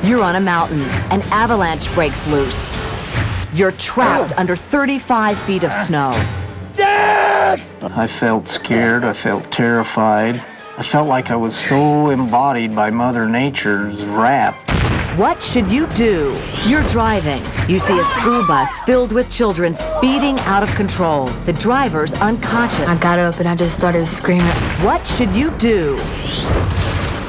You're on a mountain. An avalanche breaks loose. You're trapped under 35 feet of snow. Dad! I felt scared. I felt terrified. I felt like I was so embodied by Mother Nature's wrath. What should you do? You're driving. You see a school bus filled with children speeding out of control. The driver's unconscious. I got up and I just started screaming. What should you do?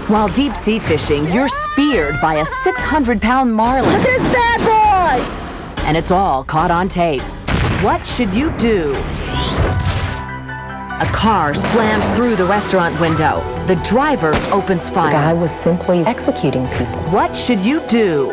While deep sea fishing, you're speared by a 600-pound marlin. Look at this bad boy! And it's all caught on tape. What should you do? A car slams through the restaurant window. The driver opens fire. The guy was simply executing people. What should you do?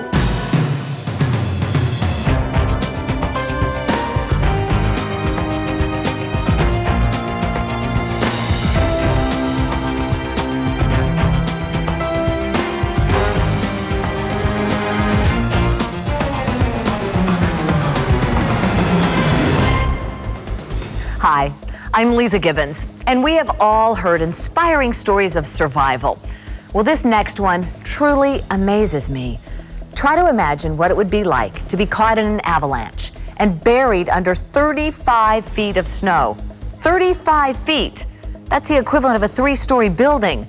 Hi, I'm Lisa Gibbons, and we have all heard inspiring stories of survival. Well, this next one truly amazes me. Try to imagine what it would be like to be caught in an avalanche and buried under 35 feet of snow. 35 feet! That's the equivalent of a 3-story building.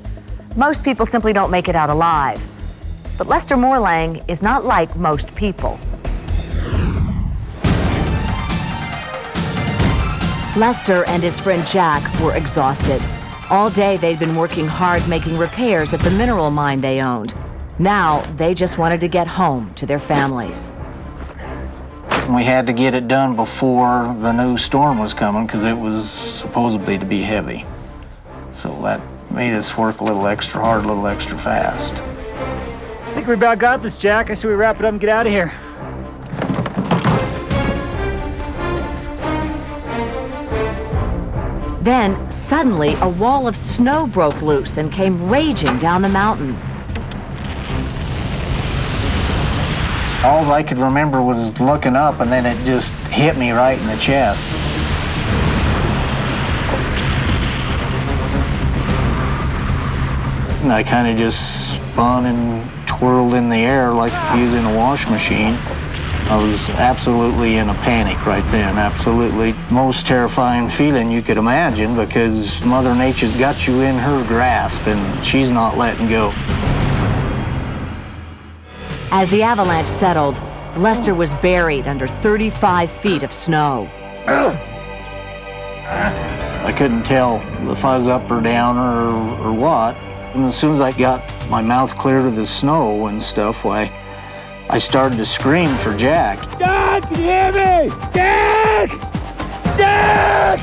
Most people simply don't make it out alive. But Lester Morlang is not like most people. Lester and his friend Jack were exhausted. All day they'd been working hard making repairs at the mineral mine they owned. Now they just wanted to get home to their families. We had to get it done before the new storm was coming because it was supposedly to be heavy. So that made us work a little extra hard, a little extra fast. I think we about got this, Jack. I say we wrap it up and get out of here. Then, suddenly, a wall of snow broke loose and came raging down the mountain. All I could remember was looking up, and then it just hit me right in the chest. And I kind of just spun and twirled in the air like using a wash machine. I was absolutely in a panic right then, absolutely. Most terrifying feeling you could imagine because Mother Nature's got you in her grasp and she's not letting go. As the avalanche settled, Lester was buried under 35 feet of snow. I couldn't tell if I was up or down or what. And as soon as I got my mouth clear of the snow and stuff, why, I started to scream for Jack. Dad, can you hear me? Dad! Dad!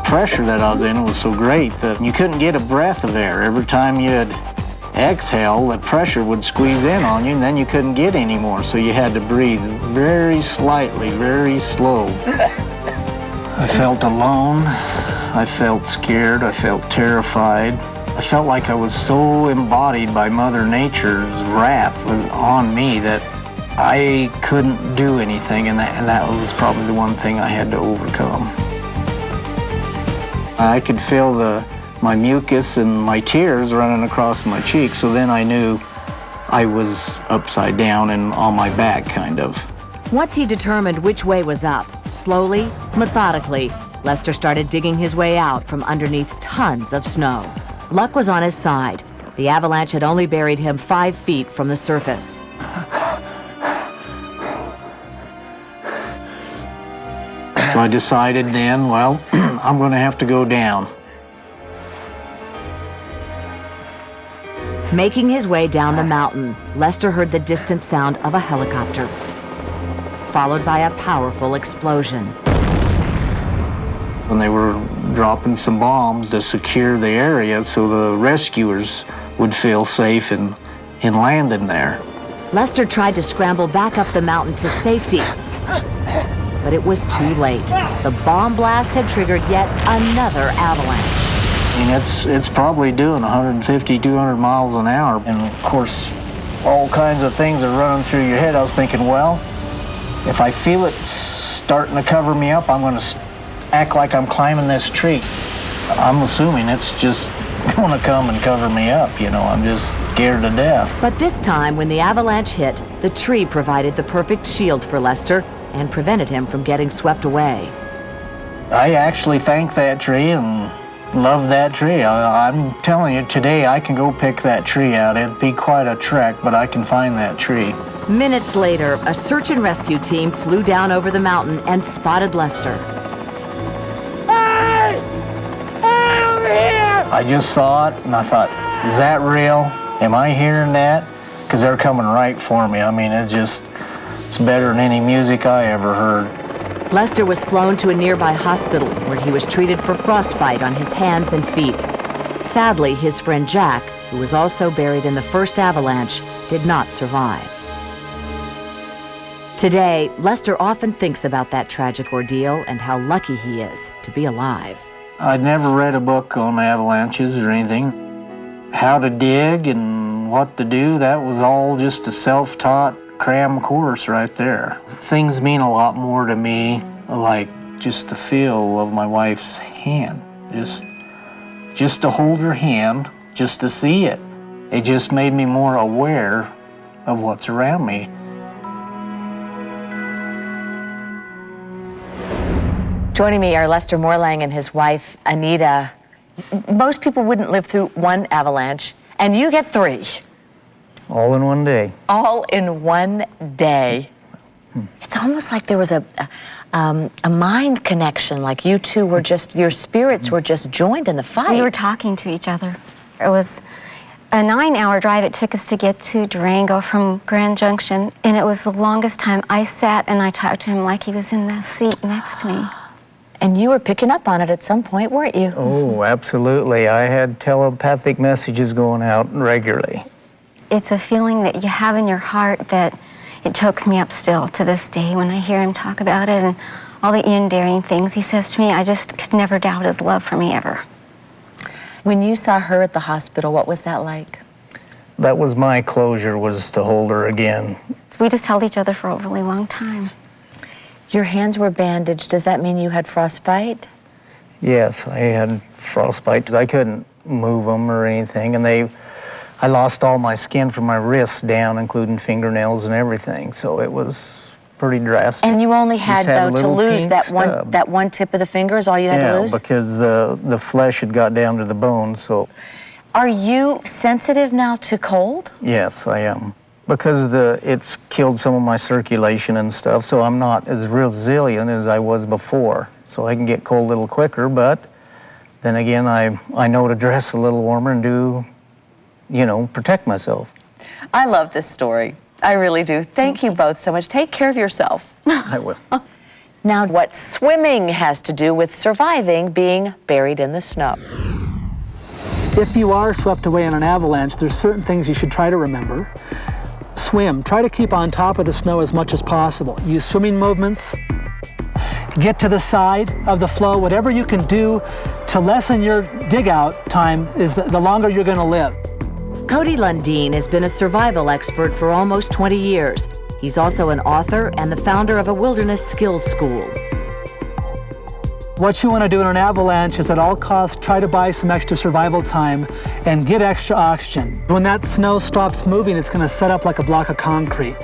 Pressure that I was in was so great that you couldn't get a breath of air. Every time you'd exhale, the pressure would squeeze in on you, and then you couldn't get any more. So you had to breathe very slightly, very slow. I felt alone. I felt scared. I felt terrified. I felt like I was so embodied by Mother Nature's wrath on me that I couldn't do anything, and that was probably the one thing I had to overcome. I could feel my mucus and my tears running across my cheeks, so then I knew I was upside down and on my back, kind of. Once he determined which way was up, slowly, methodically, Lester started digging his way out from underneath tons of snow. Luck was on his side. The avalanche had only buried him 5 feet from the surface. So I decided then, well, I'm going to have to go down. Making his way down the mountain, Lester heard the distant sound of a helicopter, followed by a powerful explosion. When they were dropping some bombs to secure the area so the rescuers would feel safe in landing there. Lester tried to scramble back up the mountain to safety, but it was too late. The bomb blast had triggered yet another avalanche. I mean, it's probably doing 150, 200 miles an hour. And of course, all kinds of things are running through your head. I was thinking, well, if I feel it starting to cover me up, I'm going to act like I'm climbing this tree. I'm assuming it's just going to come and cover me up, you know. I'm just scared to death. But this time, when the avalanche hit, the tree provided the perfect shield for Lester and prevented him from getting swept away. I actually thank that tree and love that tree. I'm telling you, today I can go pick that tree out. It'd be quite a trek, but I can find that tree. Minutes later, a search and rescue team flew down over the mountain and spotted Lester. Hey! Hey, over here! I just saw it and I thought, is that real? Am I hearing that? Because they're coming right for me. I mean, it's better than any music I ever heard. Lester was flown to a nearby hospital where he was treated for frostbite on his hands and feet. Sadly, his friend Jack, who was also buried in the first avalanche, did not survive. Today, Lester often thinks about that tragic ordeal and how lucky he is to be alive. I'd never read a book on avalanches or anything. How to dig and what to do, that was all just a self-taught cram course right there. Things mean a lot more to me, like just the feel of my wife's hand. Just to hold her hand, just to see it. It just made me more aware of what's around me. Joining me are Lester Morlang and his wife, Anita. Most people wouldn't live through one avalanche, and you get 3. All in one day. All in one day. It's almost like there was a mind connection, like you two were just, your spirits were just joined in the fight. We were talking to each other. It was a 9-hour drive it took us to get to Durango from Grand Junction, and it was the longest time I sat and I talked to him like he was in the seat next to me. And you were picking up on it at some point, weren't you? Oh, absolutely. I had telepathic messages going out regularly. It's a feeling that you have in your heart that it chokes me up still to this day when I hear him talk about it and all the endearing things he says to me. I just could never doubt his love for me ever. When you saw her at the hospital, what was that like? That was my closure, was to hold her again. We just held each other for a really long time. Your hands were bandaged. Does that mean you had frostbite? Yes, I had frostbite. I couldn't move them or anything, and I lost all my skin from my wrists down, including fingernails and everything, so it was pretty drastic. And you only had, though, to lose that stub. one tip of the finger is all you had to lose? Yeah, because the flesh had got down to the bone, so. Are you sensitive now to cold? Yes, I am. Because it's killed some of my circulation and stuff, so I'm not as resilient as I was before. So I can get cold a little quicker, but then again, I know to dress a little warmer and do, protect myself. I love this story. I really do. Thank you both so much. Take care of yourself. I will. Now, what swimming has to do with surviving being buried in the snow. If you are swept away in an avalanche, there's certain things you should try to remember. Swim. Try to keep on top of the snow as much as possible. Use swimming movements. Get to the side of the flow. Whatever you can do to lessen your dig out time is the longer you're going to live. Cody Lundin has been a survival expert for almost 20 years. He's also an author and the founder of a wilderness skills school. What you want to do in an avalanche is at all costs try to buy some extra survival time and get extra oxygen. When that snow stops moving, it's going to set up like a block of concrete.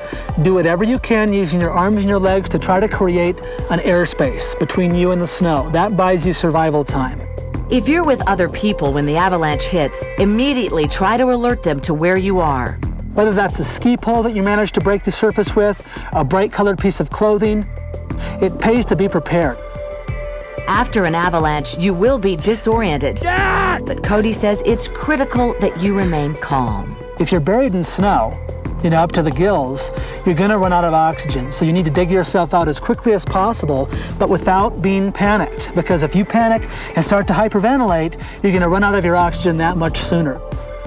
Do whatever you can using your arms and your legs to try to create an airspace between you and the snow. That buys you survival time. If you're with other people when the avalanche hits, immediately try to alert them to where you are. Whether that's a ski pole that you managed to break the surface with, a bright colored piece of clothing, it pays to be prepared. After an avalanche, you will be disoriented. Jack! But Cody says it's critical that you remain calm. If you're buried in snow, up to the gills, you're gonna run out of oxygen. So you need to dig yourself out as quickly as possible, but without being panicked. Because if you panic and start to hyperventilate, you're gonna run out of your oxygen that much sooner.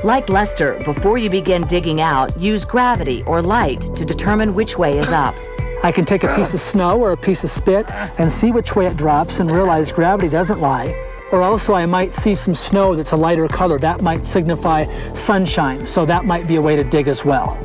Like Lester, before you begin digging out, use gravity or light to determine which way is up. I can take a piece of snow or a piece of spit and see which way it drops and realize gravity doesn't lie. Or also I might see some snow that's a lighter color. That might signify sunshine, so that might be a way to dig as well.